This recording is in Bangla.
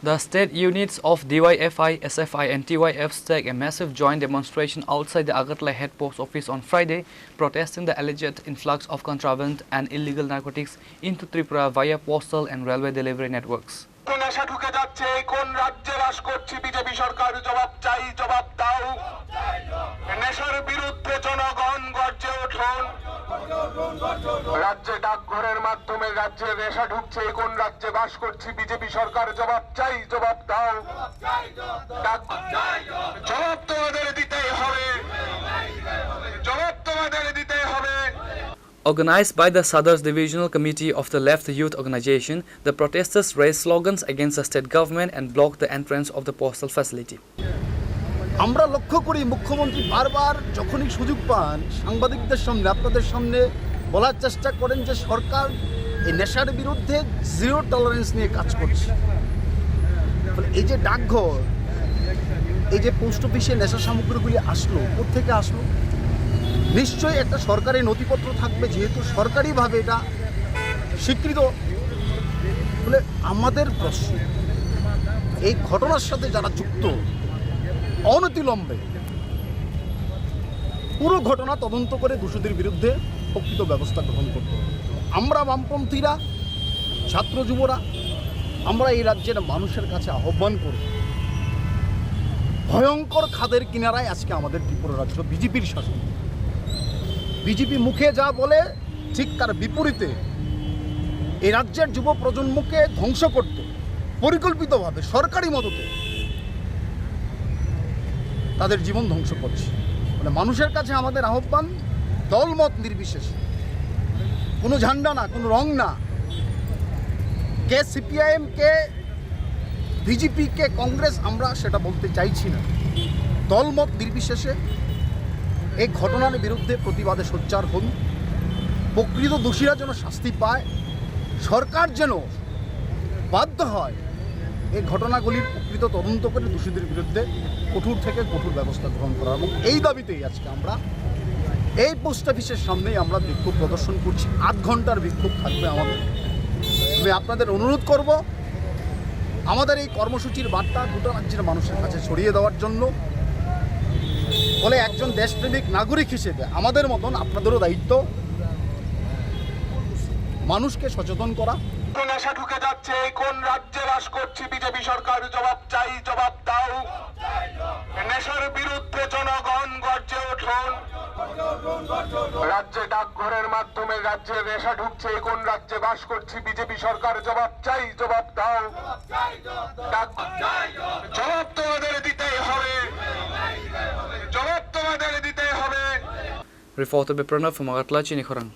The state units of DYFI, SFI and TYF staged a massive joint demonstration outside the Agartala head post office on Friday, protesting the alleged influx of contraband and illegal narcotics into Tripura via postal and railway delivery networks. নেশা ঢুকে যাচ্ছে কোন রাজ্যে বাস করছে বিজেপি সরকার জবাব চাই জবাব দাও নেশার বিরুদ্ধে জনগণ গর্জে উঠুন রাজ্যে ডাকঘরের মাধ্যমে রাজ্যে নেশা ঢুকছে কোন রাজ্যে বাস করছে বিজেপি সরকার জবাব চাই জবাব দাও জবাব তোমাদের দিতেই হবে জবাব তোমাদের দিতেই হবে। Organized by the Sadars Divisional Committee of the Left Youth Organization, the protesters raised slogans against the state government and blocked the entrance of the postal facility. আমরা লক্ষ্য করি মুখ্যমন্ত্রী বারবার যখনই সুযোগ পান সাংবাদিকদের সামনে আপনাদের সামনে বলার চেষ্টা করেন যে সরকার এই নেশার বিরুদ্ধে জিরো টলারেন্স নিয়ে কাজ করছে। এই যে ডাকঘর, এই যে পোস্ট অফিসে নেশা সামগ্রীগুলি আসলো, কোত্থেকে আসলো? নিশ্চয়ই একটা সরকারি নথিপত্র থাকবে, যেহেতু সরকারিভাবে এটা স্বীকৃত। বলে আমাদের প্রশ্ন, এই ঘটনার সাথে যারা যুক্ত অনতিবিলম্বে পুরো ঘটনা তদন্ত করে দোষীদের বিরুদ্ধে প্রকৃত ব্যবস্থা গ্রহণ করতে হবে। আমরা বামপন্থীরা, ছাত্র যুবরা, আমরা এই রাজ্যের মানুষের কাছে আহ্বান করি, ভয়ঙ্কর খাদের কিনারায় আজকে আমাদের ত্রিপুরা রাজ্য বিজেপির শাসন। বিজেপি মুখে যা বলে ঠিক তার বিপরীতে এই রাজ্যের যুব প্রজন্মকে ধ্বংস করতে পরিকল্পিতভাবে সরকারি মদতে তাদের জীবন ধ্বংস করছে। মানে মানুষের কাছে আমাদের আহ্বান, দলমত নির্বিশেষে, কোনো ঝান্ডা না, কোনো রং না, কে সিপিআইএম, কে বিজেপি, কে কংগ্রেস, আমরা সেটা বলতে চাইছি না। দলমত নির্বিশেষে এই ঘটনার বিরুদ্ধে প্রতিবাদে সোচ্চার হন, প্রকৃত দোষীরা যেন শাস্তি পায়, সরকার যেন বাধ্য হয় এই ঘটনাগুলির প্রকৃত তদন্ত করে দোষীদের বিরুদ্ধে কঠোর থেকে কঠোর ব্যবস্থা গ্রহণ করা। এবং এই দাবিতেই আজকে আমরা এই পোস্ট অফিসের সামনেই আমরা বিক্ষোভ প্রদর্শন করছি। 8 ঘন্টার বিক্ষোভ থাকবে আমাদের। আমি আপনাদের অনুরোধ করব আমাদের এই কর্মসূচির বার্তা গোটা রাজ্যের মানুষের কাছে ছড়িয়ে দেওয়ার জন্য। বলে একজন দেশপ্রেমিক নাগরিক হিসেবে আমাদের মতন আপনাদেরও দায়িত্ব মানুষকে সচেতন করা। নেশা ঢুকে যাচ্ছে কোন রাজ্যে বাস করছে বিজেপি সরকার জবাব চাই জবাব দাও নেশার বিরুদ্ধে জনগণ গর্জে উঠুন রাজ্যে ডাকঘরের মাধ্যমে রাজ্যে নেশা ঢুকছে কোন রাজ্যে বাস করছে বিজেপি সরকার জবাব চাই জবাব দাও জবাব তোমাদের দিতেই হবে জবাব তোমাদের দিতেই হবে। Reported by Pranav from Agartala, Chinikhorang.